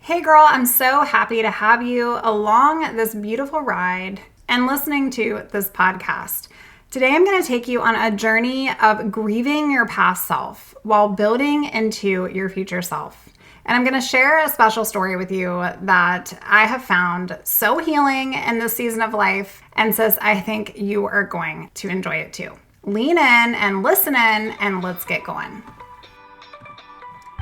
Hey girl, I'm so happy to have you along this beautiful ride and listening to this podcast. Today I'm going to take you on a journey of grieving your past self while building into your future self. And I'm going to share a special story with you that I have found so healing in this season of life. And sis, I think you are going to enjoy it too. Lean in and listen in and let's get going.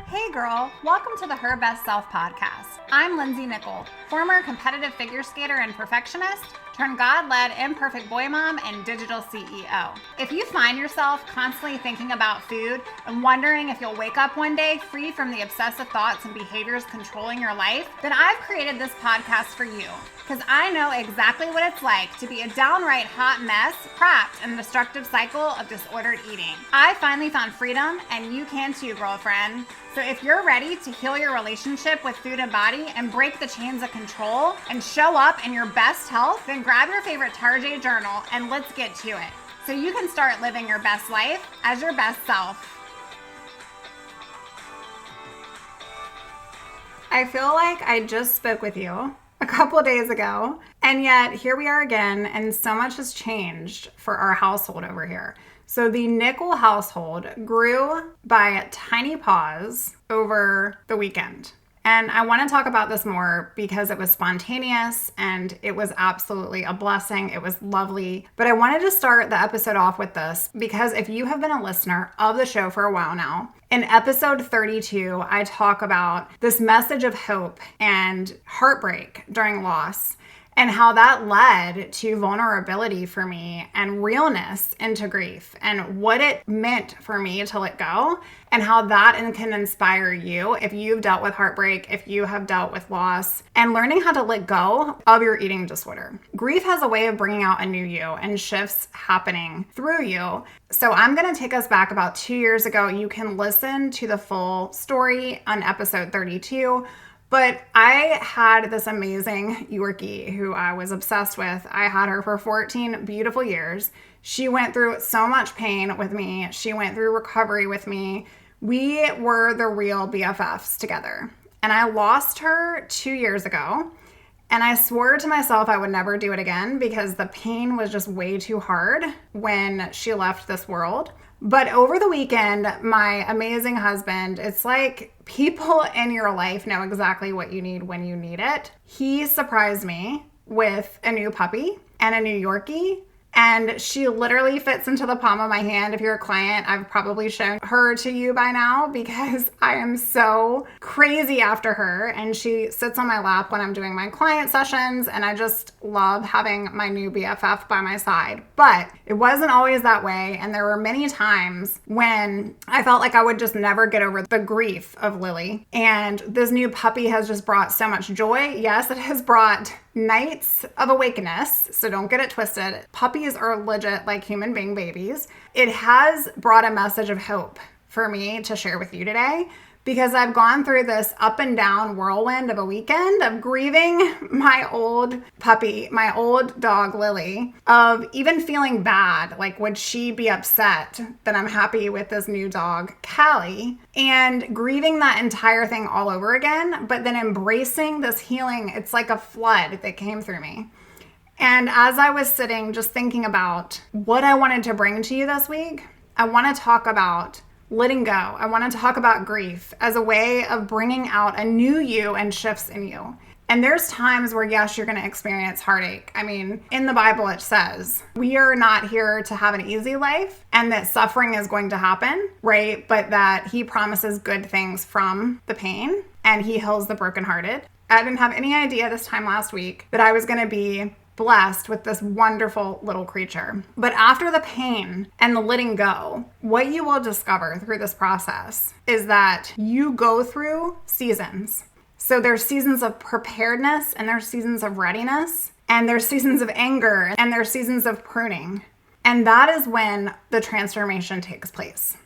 Hey girl, welcome to the Her Best Self podcast. I'm Lindsay Nickel, former competitive figure skater and perfectionist, turned God-led imperfect boy mom and digital CEO. If you find yourself constantly thinking about food and wondering if you'll wake up one day free from the obsessive thoughts and behaviors controlling your life, then I've created this podcast for you because I know exactly what it's like to be a downright hot mess trapped in a destructive cycle of disordered eating. I finally found freedom and you can too, girlfriend. So if you're ready to heal your relationship with food and body and break the chains of control and show up in your best health, then grab your favorite Tarjay journal and let's get to it so you can start living your best life as your best self. I feel like I just spoke with you a couple of days ago, and yet here we are again, and so much has changed for our household over here. So the Nickel household grew by tiny paws over the weekend. And I want to talk about this more because it was spontaneous and it was absolutely a blessing. It was lovely. But I wanted to start the episode off with this because if you have been a listener of the show for a while now, in episode 32, I talk about this message of hope and heartbreak during loss and how that led to vulnerability for me and realness into grief and what it meant for me to let go and how that can inspire you if you've dealt with heartbreak, if you have dealt with loss, and learning how to let go of your eating disorder. Grief has a way of bringing out a new you and shifts happening through you. So I'm going to take us back about 2 years ago. You can listen to the full story on episode 32. But I had this amazing Yorkie who I was obsessed with. I had her for 14 beautiful years. She went through so much pain with me. She went through recovery with me. We were the real BFFs together. And I lost her 2 years ago. And I swore to myself I would never do it again because the pain was just way too hard when she left this world. But over the weekend, my amazing husband, it's like people in your life know exactly what you need when you need it. He surprised me with a new puppy and a new Yorkie. And she literally fits into the palm of my hand. If you're a client, I've probably shown her to you by now because I am so crazy after her. And she sits on my lap when I'm doing my client sessions. And I just love having my new BFF by my side. But it wasn't always that way. And there were many times when I felt like I would just never get over the grief of Lily. And this new puppy has just brought so much joy. Yes, it has brought nights of awakeness, so don't get it twisted. Puppies are legit like human being babies. It has brought a message of hope for me to share with you today because I've gone through this up and down whirlwind of a weekend of grieving my old puppy, my old dog Lily, of even feeling bad, like would she be upset that I'm happy with this new dog Callie, and grieving that entire thing all over again, but then embracing this healing. It's like a flood that came through me. And as I was sitting just thinking about what I wanted to bring to you this week, I want to talk about letting go. I want to talk about grief as a way of bringing out a new you and shifts in you. And there's times where, yes, you're going to experience heartache. I mean, in the Bible, it says we are not here to have an easy life and that suffering is going to happen, right? But that he promises good things from the pain and he heals the brokenhearted. I didn't have any idea this time last week that I was going to be blessed with this wonderful little creature. But after the pain and the letting go, what you will discover through this process is that you go through seasons. So there's seasons of preparedness and there's seasons of readiness and there's seasons of anger and there's seasons of pruning. And that is when the transformation takes place.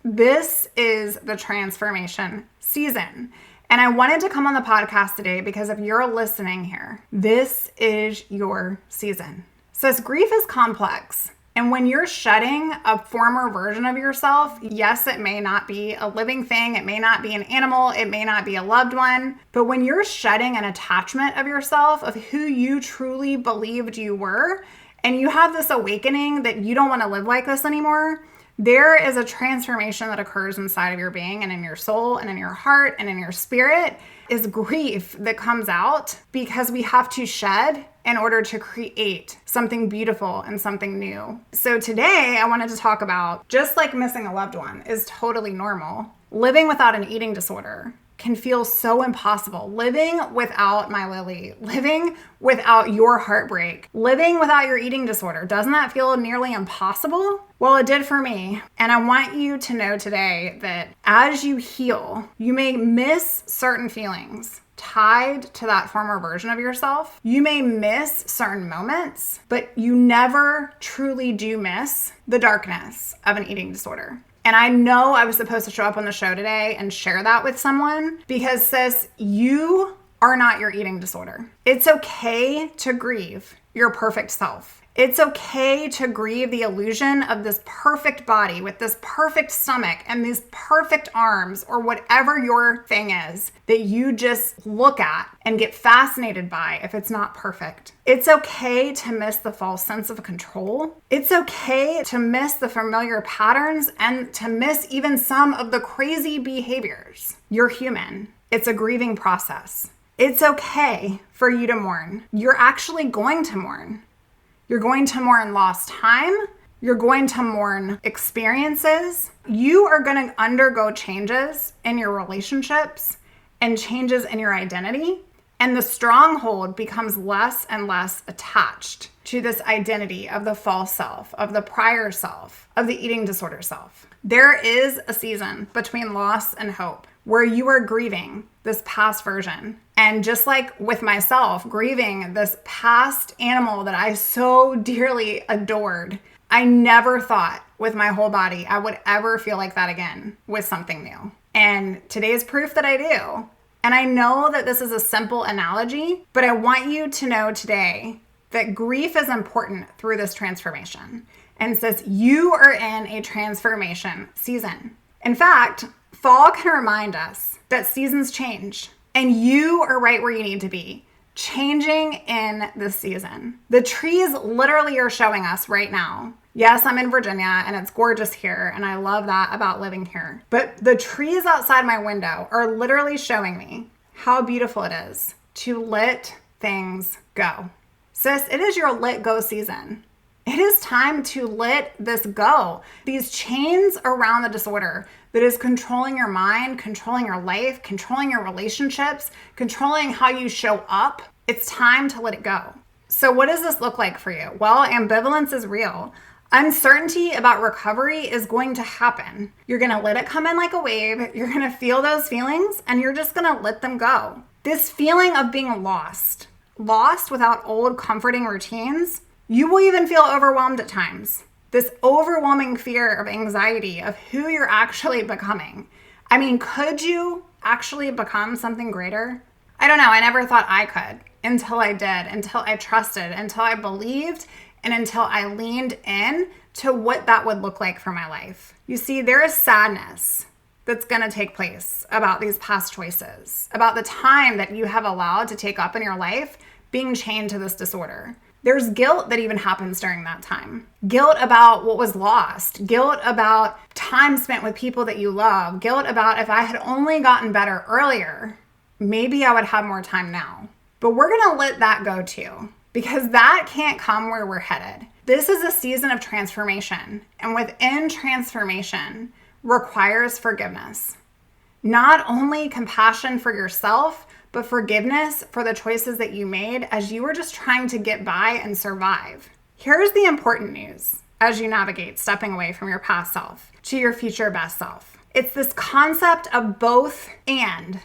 This is the transformation season. And I wanted to come on the podcast today because if you're listening here, this is your season. So grief is complex And when you're shedding a former version of yourself, yes, it may not be a living thing, it may not be an animal, it may not be a loved one, but when you're shedding an attachment of yourself, of who you truly believed you were, and you have this awakening that you don't want to live like this anymore, there is a transformation that occurs inside of your being and in your soul and in your heart and in your spirit. Is grief that comes out because we have to shed in order to create something beautiful and something new. So today I wanted to talk about, just like missing a loved one is totally normal, living without an eating disorder can feel so impossible. Living without my Lily, living without your heartbreak, living without your eating disorder, doesn't that feel nearly impossible? Well, it did for me. And I want you to know today that as you heal, you may miss certain feelings tied to that former version of yourself. You may miss certain moments, but you never truly do miss the darkness of an eating disorder. And I know I was supposed to show up on the show today and share that with someone because, sis, you are not your eating disorder. It's okay to grieve your perfect self. It's okay to grieve the illusion of this perfect body with this perfect stomach and these perfect arms or whatever your thing is that you just look at and get fascinated by if it's not perfect. It's okay to miss the false sense of control. It's okay to miss the familiar patterns and to miss even some of the crazy behaviors. You're human. It's a grieving process. It's okay for you to mourn. You're actually going to mourn. You're going to mourn lost time. You're going to mourn experiences. You are going to undergo changes in your relationships and changes in your identity. And the stronghold becomes less and less attached to this identity of the false self, of the prior self, of the eating disorder self. There is a season between loss and hope where you are grieving this past version. And just like with myself, grieving this past animal that I so dearly adored, I never thought with my whole body I would ever feel like that again with something new. And today is proof that I do. And I know that this is a simple analogy, but I want you to know today that grief is important through this transformation. And says you are in a transformation season. In fact, fall can remind us that seasons change and you are right where you need to be, changing in this season. The trees literally are showing us right now. Yes, I'm in Virginia and it's gorgeous here and I love that about living here. But the trees outside my window are literally showing me how beautiful it is to let things go. Sis, it is your let go season. It is time to let this go. These chains around the disorder that is controlling your mind, controlling your life, controlling your relationships, controlling how you show up, it's time to let it go. So what does this look like for you? Well, ambivalence is real. Uncertainty about recovery is going to happen. You're going to let it come in like a wave. You're going to feel those feelings and you're just going to let them go. This feeling of being lost without old comforting routines, you will even feel overwhelmed at times. This overwhelming fear of anxiety of who you're actually becoming. I mean, could you actually become something greater? I don't know. I never thought I could until I did, until I trusted, until I believed, and until I leaned in to what that would look like for my life. You see, there is sadness that's going to take place about these past choices, about the time that you have allowed to take up in your life being chained to this disorder. There's guilt that even happens during that time. Guilt about what was lost. Guilt about time spent with people that you love. Guilt about if I had only gotten better earlier, maybe I would have more time now. But we're going to let that go too, because that can't come where we're headed. This is a season of transformation, and within transformation requires forgiveness. Not only compassion for yourself, but forgiveness for the choices that you made as you were just trying to get by and survive. Here's the important news as you navigate stepping away from your past self to your future best self. It's this concept of both and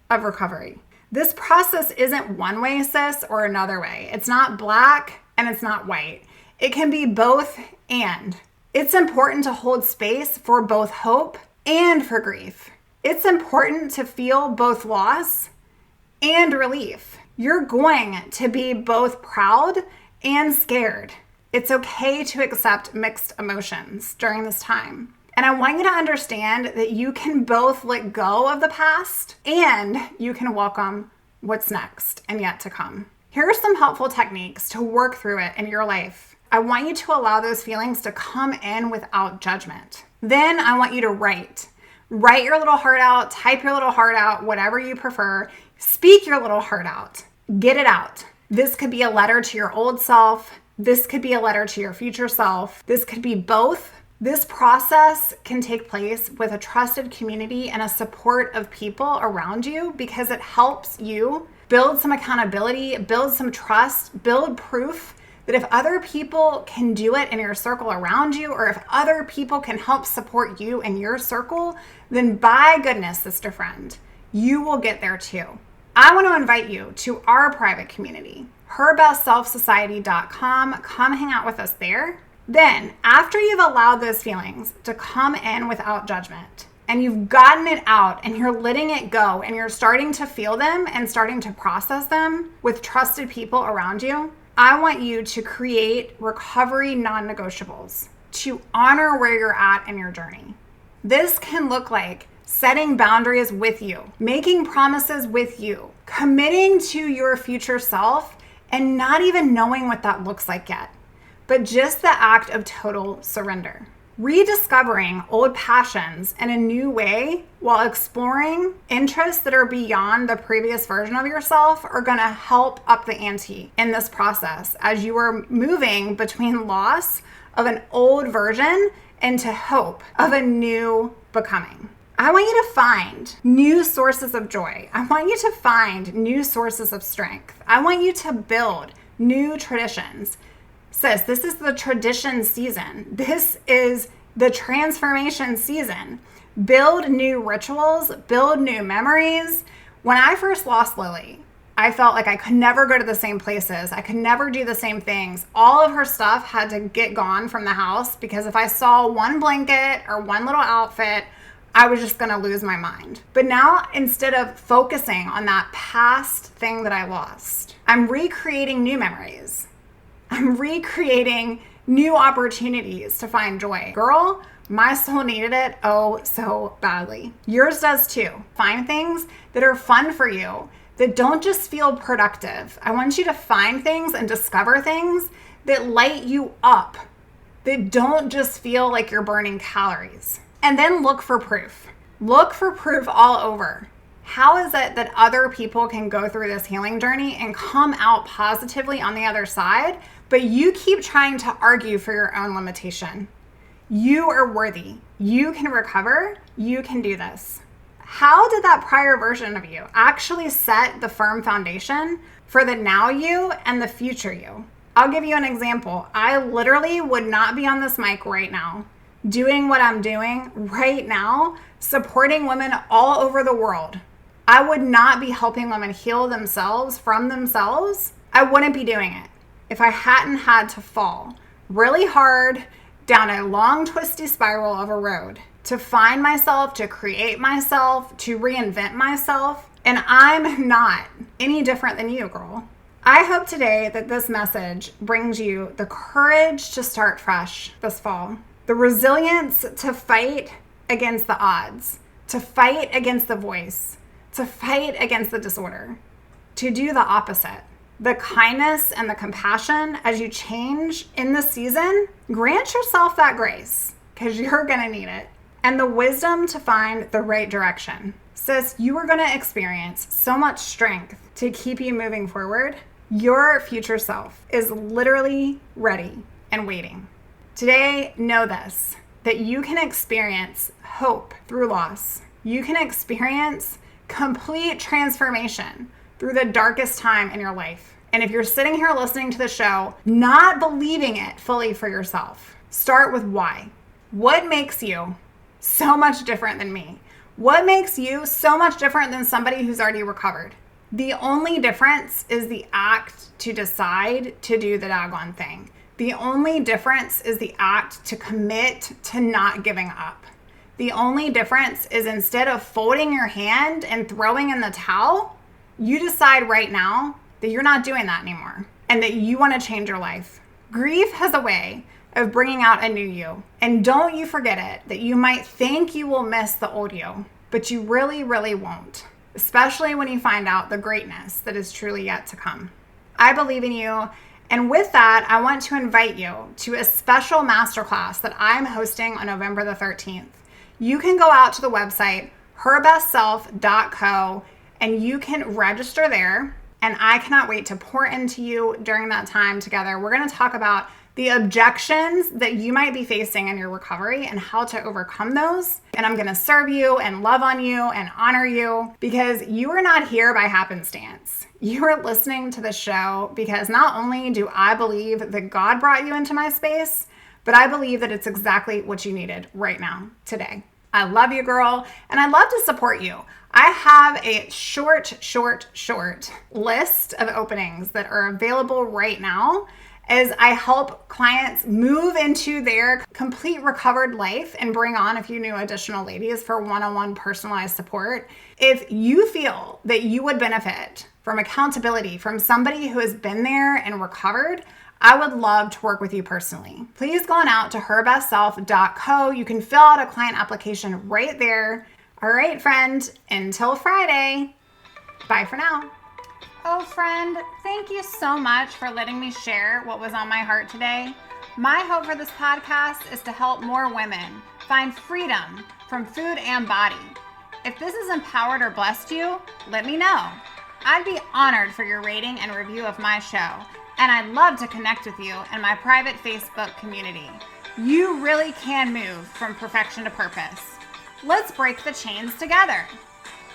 of recovery. This process isn't one way, sis, or another way. It's not black and it's not white. It can be both and. It's important to hold space for both hope and for grief. It's important to feel both loss and relief. You're going to be both proud and scared. It's okay to accept mixed emotions during this time. And I want you to understand that you can both let go of the past and you can welcome what's next and yet to come. Here are some helpful techniques to work through it in your life. I want you to allow those feelings to come in without judgment. Then I want you to write. Write your little heart out, type your little heart out, whatever you prefer. Speak your little heart out. Get it out. This could be a letter to your old self. This could be a letter to your future self. This could be both. This process can take place with a trusted community and a support of people around you because it helps you build some accountability, build some trust, build proof that if other people can do it in your circle around you, or if other people can help support you in your circle, then by goodness, sister friend, you will get there too. I want to invite you to our private community, herbestselfsociety.com. Come hang out with us there. Then, after you've allowed those feelings to come in without judgment, and you've gotten it out and you're letting it go and you're starting to feel them and starting to process them with trusted people around you, I want you to create recovery non-negotiables to honor where you're at in your journey. This can look like setting boundaries with you, making promises with you, committing to your future self and not even knowing what that looks like yet, but just the act of total surrender. Rediscovering old passions in a new way while exploring interests that are beyond the previous version of yourself are going to help up the ante in this process as you are moving between loss of an old version into hope of a new becoming. I want you to find new sources of joy. I want you to find new sources of strength. I want you to build new traditions. Sis, this is the tradition season. This is the transformation season. Build new rituals, build new memories. When I first lost Lily, I felt like I could never go to the same places. I could never do the same things. All of her stuff had to get gone from the house because if I saw one blanket or one little outfit, I was just going to lose my mind. But now, instead of focusing on that past thing that I lost, I'm recreating new memories. I'm recreating new opportunities to find joy. Girl, my soul needed it oh so badly. Yours does too. Find things that are fun for you, that don't just feel productive. I want you to find things and discover things that light you up, that don't just feel like you're burning calories. And then look for proof. Look for proof all over. How is it that other people can go through this healing journey and come out positively on the other side, but you keep trying to argue for your own limitation? You are worthy. You can recover. You can do this. How did that prior version of you actually set the firm foundation for the now you and the future you? I'll give you an example. I literally would not be on this mic right now, doing what I'm doing right now, supporting women all over the world. I would not be helping women heal themselves from themselves. I wouldn't be doing it if I hadn't had to fall really hard down a long, twisty spiral of a road to find myself, to create myself, to reinvent myself. And I'm not any different than you, girl. I hope today that this message brings you the courage to start fresh this fall, the resilience to fight against the odds, to fight against the voice, to fight against the disorder, to do the opposite. The kindness and the compassion as you change in this season, grant yourself that grace because you're going to need it. And the wisdom to find the right direction. Sis, you are going to experience so much strength to keep you moving forward. Your future self is literally ready and waiting. Today, know this, that you can experience hope through loss. You can experience complete transformation through the darkest time in your life. And if you're sitting here listening to the show, not believing it fully for yourself, start with why. What makes you so much different than me? What makes you so much different than somebody who's already recovered? The only difference is the act to decide to do the doggone thing. The only difference is the act to commit to not giving up. The only difference is instead of folding your hand and throwing in the towel, you decide right now that you're not doing that anymore and that you want to change your life. Grief has a way of bringing out a new you. And don't you forget it, that you might think you will miss the old you, but you really, really won't, especially when you find out the greatness that is truly yet to come. I believe in you. And with that, I want to invite you to a special masterclass that I'm hosting on November the 13th. You can go out to the website, herbestself.co, and you can register there. And I cannot wait to pour into you during that time together. We're going to talk about the objections that you might be facing in your recovery and how to overcome those. And I'm going to serve you and love on you and honor you, because you are not here by happenstance. You are listening to the show because not only do I believe that God brought you into my space, but I believe that it's exactly what you needed right now, today. I love you, girl, and I'd love to support you. I have a short list of openings that are available right now as I help clients move into their complete recovered life and bring on a few new additional ladies for one-on-one personalized support. If you feel that you would benefit from accountability from somebody who has been there and recovered, I would love to work with you personally. Please go on out to herbestself.co. You can fill out a client application right there. All right, friend, until Friday, bye for now. Oh, friend, thank you so much for letting me share what was on my heart today. My hope for this podcast is to help more women find freedom from food and body. If this has empowered or blessed you, let me know. I'd be honored for your rating and review of my show, and I'd love to connect with you in my private Facebook community. You really can move from perfection to purpose. Let's break the chains together.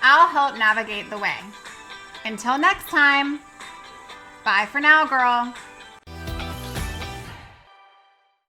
I'll help navigate the way. Until next time, bye for now, girl.